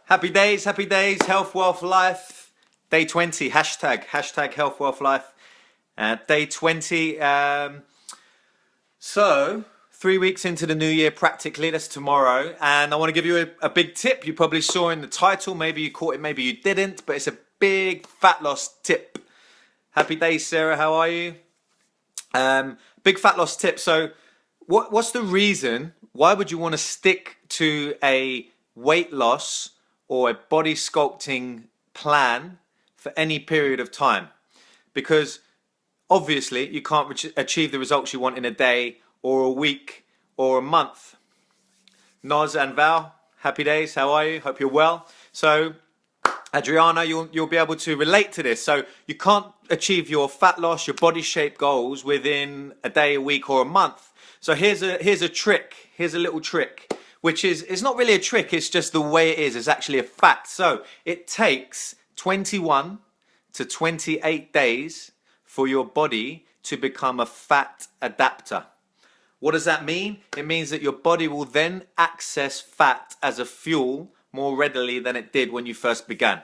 Happy days, health, wealth, life. Day 20, hashtag health, wealth, life. Day 20. So, 3 weeks into the new year practically, that's tomorrow. And I want to give you a big tip. You probably saw in the title, maybe you caught it, maybe you didn't, but it's a big fat loss tip. Happy days, Sarah, how are you? Big fat loss tip. So, what's the reason? Why would you want to stick to a weight loss or a body sculpting plan for any period of time? Because obviously you can't achieve the results you want in a day or a week or a month. Noz and Val, happy days, how are you? Hope you're well. So Adriana, you'll be able to relate to this. So you can't achieve your fat loss, your body shape goals within a day, a week or a month. So here's a trick. Here's a little trick, which is, it's not really a trick, it's just the way it is. It's actually a fact. So it takes 21 to 28 days for your body to become a fat adapter. What does that mean? It means that your body will then access fat as a fuel more readily than it did when you first began.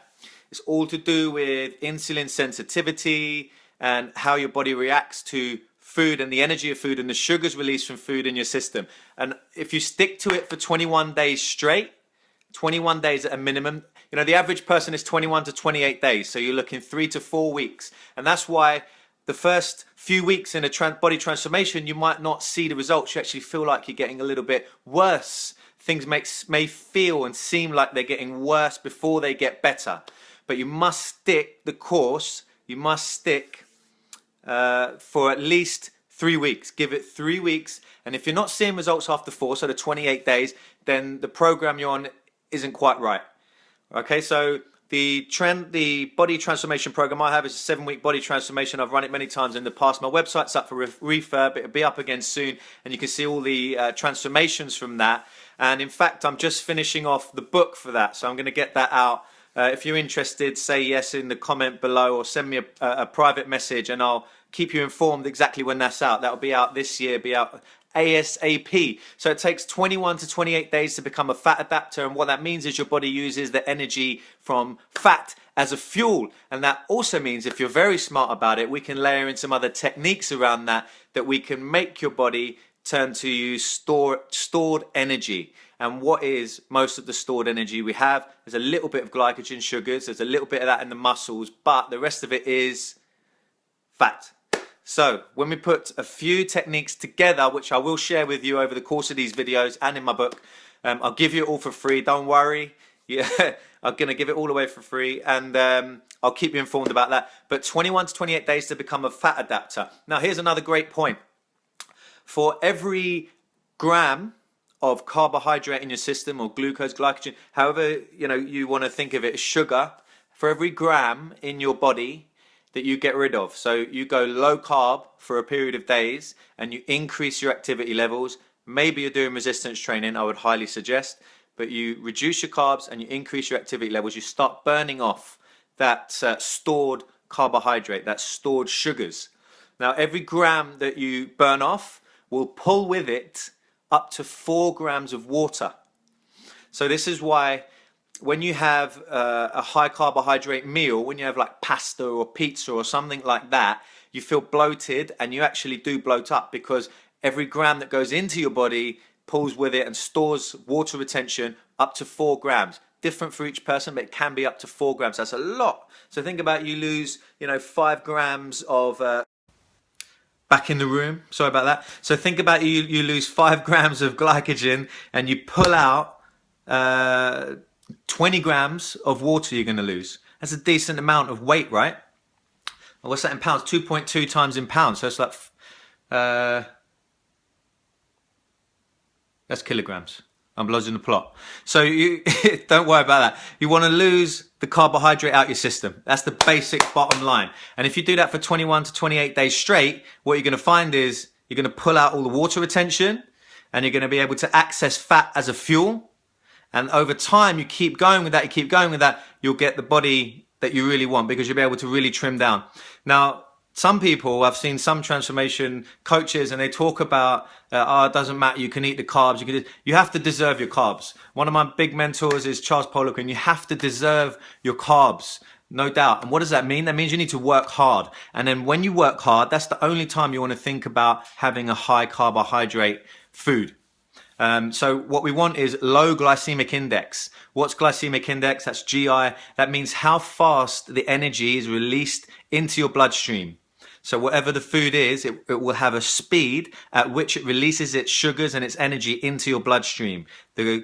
It's all to do with insulin sensitivity and how your body reacts to food and the energy of food and the sugars released from food in your system. And if you stick to it for 21 days straight, 21 days at a minimum, you know, the average person is 21 to 28 days. So you're looking 3 to 4 weeks. And that's why the first few weeks in a body transformation, you might not see the results. You actually feel like you're getting a little bit worse. Things may feel and seem like they're getting worse before they get better. But you must stick the course. You must stick for at least 3 weeks. Give it 3 weeks. And if you're not seeing results after 4, so the 28 days, then the program you're on isn't quite right. Okay, so the body transformation program I have is a 7-week body transformation. I've run it many times in the past. My website's up for refurb. It'll be up again soon, and you can see all the transformations from that. And in fact, I'm just finishing off the book for that, so I'm going to get that out. If you're interested, say yes in the comment below or send me a private message and I'll keep you informed exactly when that's out. That'll be out this year, be out ASAP. So it takes 21 to 28 days to become a fat adapter, and what that means is your body uses the energy from fat as a fuel. And that also means, if you're very smart about it, we can layer in some other techniques around that we can make your body turn to use stored energy. And what is most of the stored energy we have? There's a little bit of glycogen, sugars, there's a little bit of that in the muscles, but the rest of it is fat. So when we put a few techniques together, which I will share with you over the course of these videos and in my book, I'll give you it all for free, don't worry. Yeah, I'm going to give it all away for free, and I'll keep you informed about that. But 21 to 28 days to become a fat adapter. Now here's another great point. For every gram of carbohydrate in your system, or glucose, glycogen, however you want to think of it as sugar, for every gram in your body that you get rid of, so you go low carb for a period of days and you increase your activity levels, maybe you're doing resistance training, I would highly suggest, but you reduce your carbs and you increase your activity levels, you start burning off that stored carbohydrate, that stored sugars. Now every gram that you burn off will pull with it up to 4 grams of water. So this is why when you have a high carbohydrate meal, when you have like pasta or pizza or something like that, you feel bloated, and you actually do bloat up, because every gram that goes into your body pulls with it and stores water retention up to 4 grams. Different for each person, but it can be up to 4 grams. That's a lot. So think about, you lose 5 grams of back in the room, sorry about that. So think about you lose 5 grams of glycogen and you pull out 20 grams of water you're going to lose. That's a decent amount of weight, right? What's that in pounds? 2.2 times in pounds. So it's like, that's kilograms. I'm losing the plot. So you don't worry about that. You want to lose the carbohydrate out your system. That's the basic bottom line. And if you do that for 21 to 28 days straight, what you're going to find is you're going to pull out all the water retention, and you're going to be able to access fat as a fuel. And over time, you keep going with that, you'll get the body that you really want, because you'll be able to really trim down. Now, some people, I've seen some transformation coaches and they talk about, oh, it doesn't matter, you can eat the carbs, you have to deserve your carbs. One of my big mentors is Charles Pollock, and you have to deserve your carbs, no doubt. And what does that mean? That means you need to work hard. And then when you work hard, that's the only time you want to think about having a high carbohydrate food. So what we want is low glycemic index. What's glycemic index? That's GI. That means how fast the energy is released into your bloodstream. So whatever the food is, it will have a speed at which it releases its sugars and its energy into your bloodstream.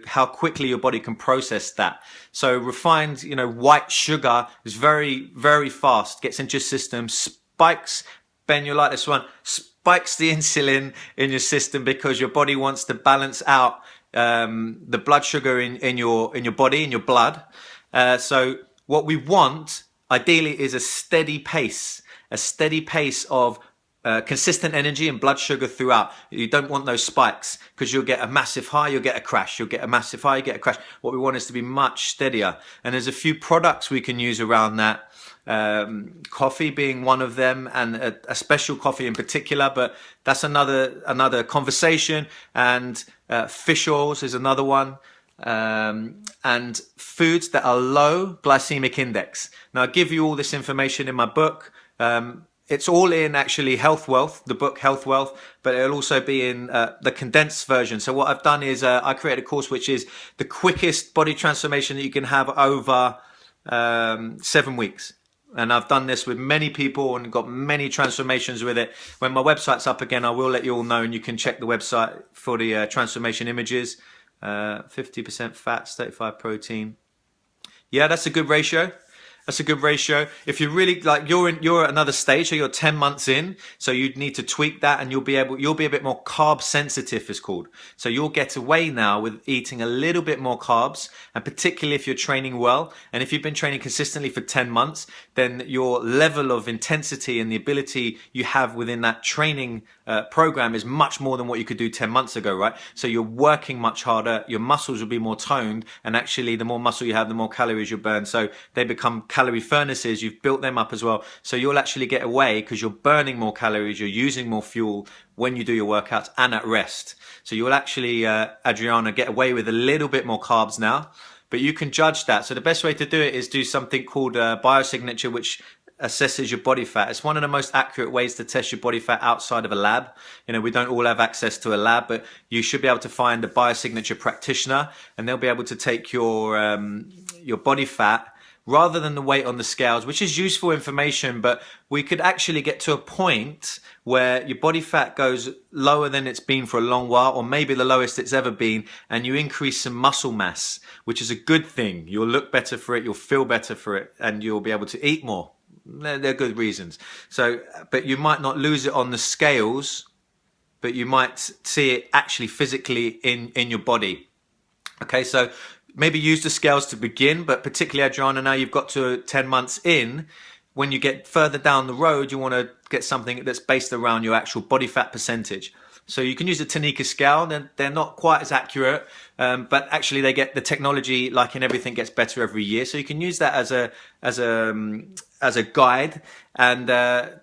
How quickly your body can process that. So refined, white sugar is very, very fast, gets into your system, spikes, Ben, you like this one, spikes the insulin in your system because your body wants to balance out the blood sugar in your body, in your blood. So what we want ideally is a steady pace of consistent energy and blood sugar throughout. You don't want those spikes because you'll get a massive high, you'll get a crash, you'll get a massive high, you get a crash. What we want is to be much steadier. And there's a few products we can use around that. Coffee being one of them, and a special coffee in particular, but that's another conversation. And fish oils is another one. And foods that are low glycemic index. Now I give you all this information in my book. It's all in actually Health Wealth, the book Health Wealth, but it'll also be in the condensed version. So what I've done is I created a course which is the quickest body transformation that you can have over 7 weeks. And I've done this with many people and got many transformations with it. When my website's up again, I will let you all know, and you can check the website for the transformation images. 50% fats, 35 protein. Yeah, that's a good ratio. That's a good ratio. If you're really you're at another stage, so you're 10 months in, so you'd need to tweak that, and you'll be a bit more carb sensitive, it's called. So you'll get away now with eating a little bit more carbs, and particularly if you're training well, and if you've been training consistently for 10 months, then your level of intensity and the ability you have within that training program is much more than what you could do 10 months ago, right? So you're working much harder, your muscles will be more toned, and actually the more muscle you have, the more calories you burn. So they become calorie furnaces. You've built them up as well. So you'll actually get away because you're burning more calories, you're using more fuel when you do your workouts and at rest. So you'll actually, Adriana, get away with a little bit more carbs now, but you can judge that. So the best way to do it is do something called biosignature, which assesses your body fat. It's one of the most accurate ways to test your body fat outside of a lab. We don't all have access to a lab, but you should be able to find a biosignature practitioner, and they'll be able to take your body fat rather than the weight on the scales, which is useful information, but we could actually get to a point where your body fat goes lower than it's been for a long while, or maybe the lowest it's ever been, and you increase some muscle mass, which is a good thing. You'll look better for it, you'll feel better for it, and you'll be able to eat more. They're good reasons. So, but you might not lose it on the scales, but you might see it actually physically in your body. Okay, so maybe use the scales to begin, but particularly, Adriana, now you've got to 10 months in. When you get further down the road, you want to get something that's based around your actual body fat percentage. So you can use the Tanika scale. They're not quite as accurate, but actually they get the technology, like in everything, gets better every year. So you can use that as a guide, and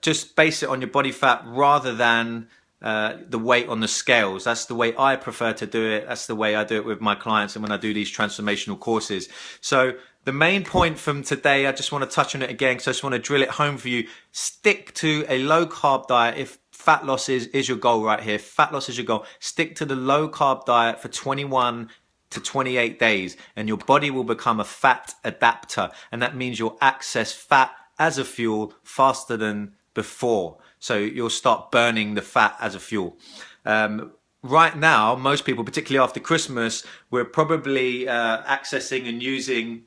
just base it on your body fat rather than the weight on the scales. That's the way I prefer to do it. That's the way I do it with my clients and when I do these transformational courses. So the main point from today, I just want to touch on it again because I just want to drill it home for you. Stick to a low carb diet. If fat loss is your goal right here, fat loss is your goal, stick to the low carb diet for 21 to 28 days, and your body will become a fat adapter. And that means you'll access fat as a fuel faster than before. So you'll start burning the fat as a fuel. Right now, most people, particularly after Christmas, we're probably accessing and using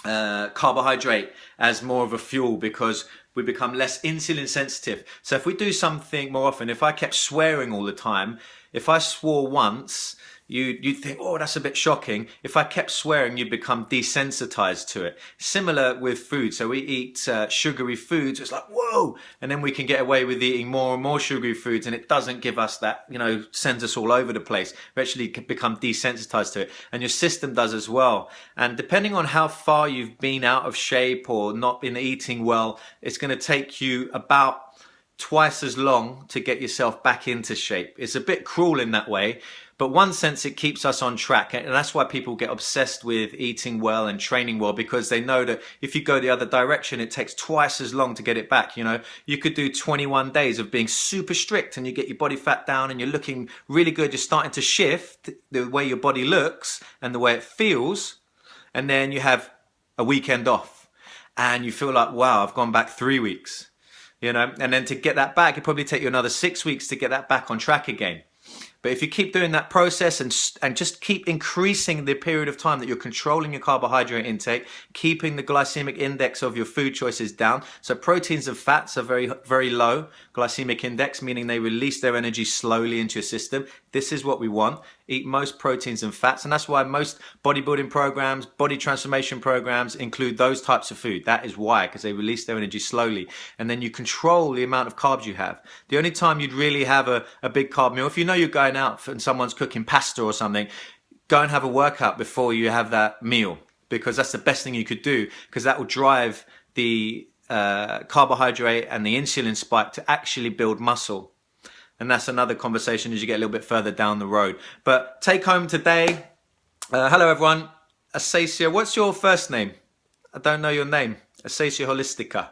carbohydrate as more of a fuel because we become less insulin sensitive. So if we do something more often, if I kept swearing all the time, if I swore once, you'd think, oh, that's a bit shocking. If I kept swearing, you'd become desensitized to it. Similar with food. So we eat sugary foods. It's like, whoa. And then we can get away with eating more and more sugary foods. And it doesn't give us that, sends us all over the place. We actually can become desensitized to it. And your system does as well. And depending on how far you've been out of shape or not been eating well, it's going to take you about twice as long to get yourself back into shape. It's a bit cruel in that way, but one sense it keeps us on track, and that's why people get obsessed with eating well and training well, because they know that if you go the other direction, it takes twice as long to get it back. You know, you could do 21 days of being super strict and you get your body fat down and you're looking really good. You're starting to shift the way your body looks and the way it feels, and then you have a weekend off and you feel like, wow, I've gone back 3 weeks. You know, and then to get that back, it'd probably take you another 6 weeks to get that back on track again. But if you keep doing that process and just keep increasing the period of time that you're controlling your carbohydrate intake, keeping the glycemic index of your food choices down. So proteins and fats are very, very low glycemic index, meaning they release their energy slowly into your system. This is what we want. Eat most proteins and fats. And that's why most bodybuilding programs, body transformation programs include those types of food. That is why, because they release their energy slowly. And then you control the amount of carbs you have. The only time you'd really have a big carb meal, if you know you're going out and someone's cooking pasta or something, go and have a workout before you have that meal, because that's the best thing you could do, because that will drive the carbohydrate and the insulin spike to actually build muscle. And that's another conversation as you get a little bit further down the road. But take home today, hello everyone, Asacia, what's your first name? I don't know your name. Asacia Holistica.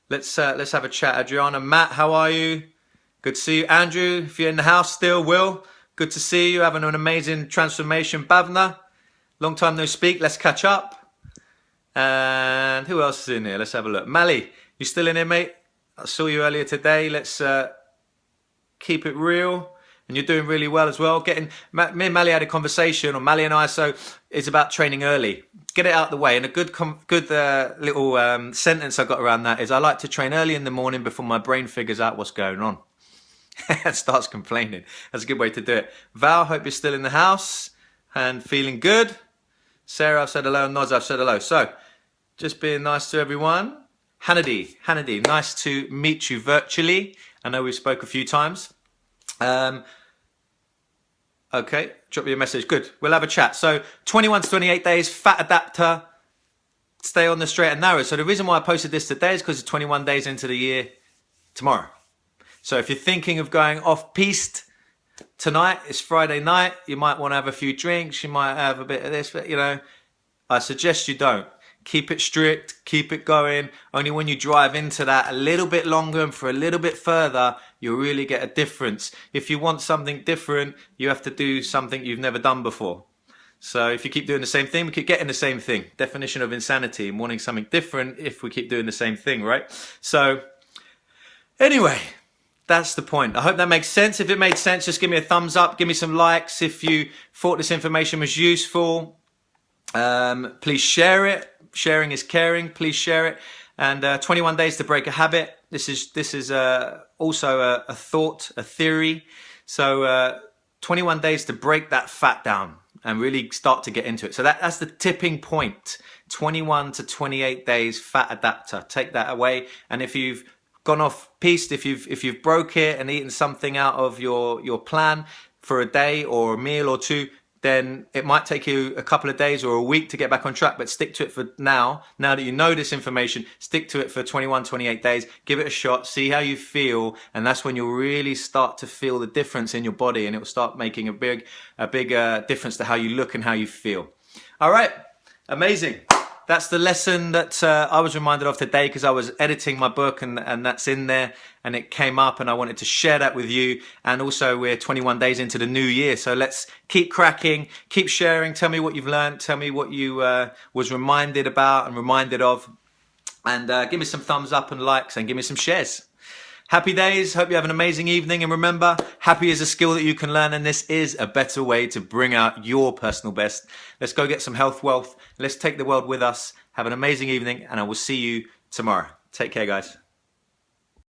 Let's have a chat. Adriana, Matt, how are you? Good to see you. Andrew, if you're in the house still, Will, good to see you. Having an amazing transformation. Bhavna, long time no speak. Let's catch up. And who else is in here? Let's have a look. Mally, you still in here, mate? I saw you earlier today. Let's keep it real. And you're doing really well as well. Me and Mally had a conversation, or Mally and I, so it's about training early. Get it out of the way. And a good little sentence I got around that is, I like to train early in the morning before my brain figures out what's going on. And starts complaining. That's a good way to do it. Val, hope you're still in the house and feeling good. Sarah, I've said hello. And Noz, I've said hello. So, just being nice to everyone. Hannity, nice to meet you virtually. I know we spoke a few times. Okay, drop me a message. Good, we'll have a chat. So 21 to 28 days, Fat Adaptor, stay on the straight and narrow. So the reason why I posted this today is because it's 21 days into the year tomorrow. So if you're thinking of going off-piste tonight, it's Friday night, you might want to have a few drinks, you might have a bit of this, but you know, I suggest you don't. Keep it strict, keep it going. Only when you drive into that a little bit longer and for a little bit further, you'll really get a difference. If you want something different, you have to do something you've never done before. So if you keep doing the same thing, we keep getting the same thing. Definition of insanity and wanting something different if we keep doing the same thing, right? So anyway, that's the point. I hope that makes sense. If it made sense, just give me a thumbs up, give me some likes. If you thought this information was useful, please share it. Sharing is caring. Please share it. And 21 days to break a habit. This is also a thought, a theory. So 21 days to break that fat down and really start to get into it. So that's the tipping point. 21 to 28 days, Fat Adaptor. Take that away. And if you've gone off piste, if you've broke it and eaten something out of your plan for a day or a meal or two, then it might take you a couple of days or a week to get back on track, but stick to it for now. Now that you know this information, stick to it for 21, 28 days, give it a shot, see how you feel, and that's when you'll really start to feel the difference in your body, and it will start making a big difference to how you look and how you feel. All right, amazing. That's the lesson that I was reminded of today because I was editing my book and that's in there and it came up and I wanted to share that with you. And also we're 21 days into the new year. So let's keep cracking, keep sharing. Tell me what you've learned. Tell me what you was reminded about and reminded of. And give me some thumbs up and likes and give me some shares. Happy days. Hope you have an amazing evening. And remember, happy is a skill that you can learn. And this is a better way to bring out your personal best. Let's go get some health wealth. Let's take the world with us. Have an amazing evening. And I will see you tomorrow. Take care, guys.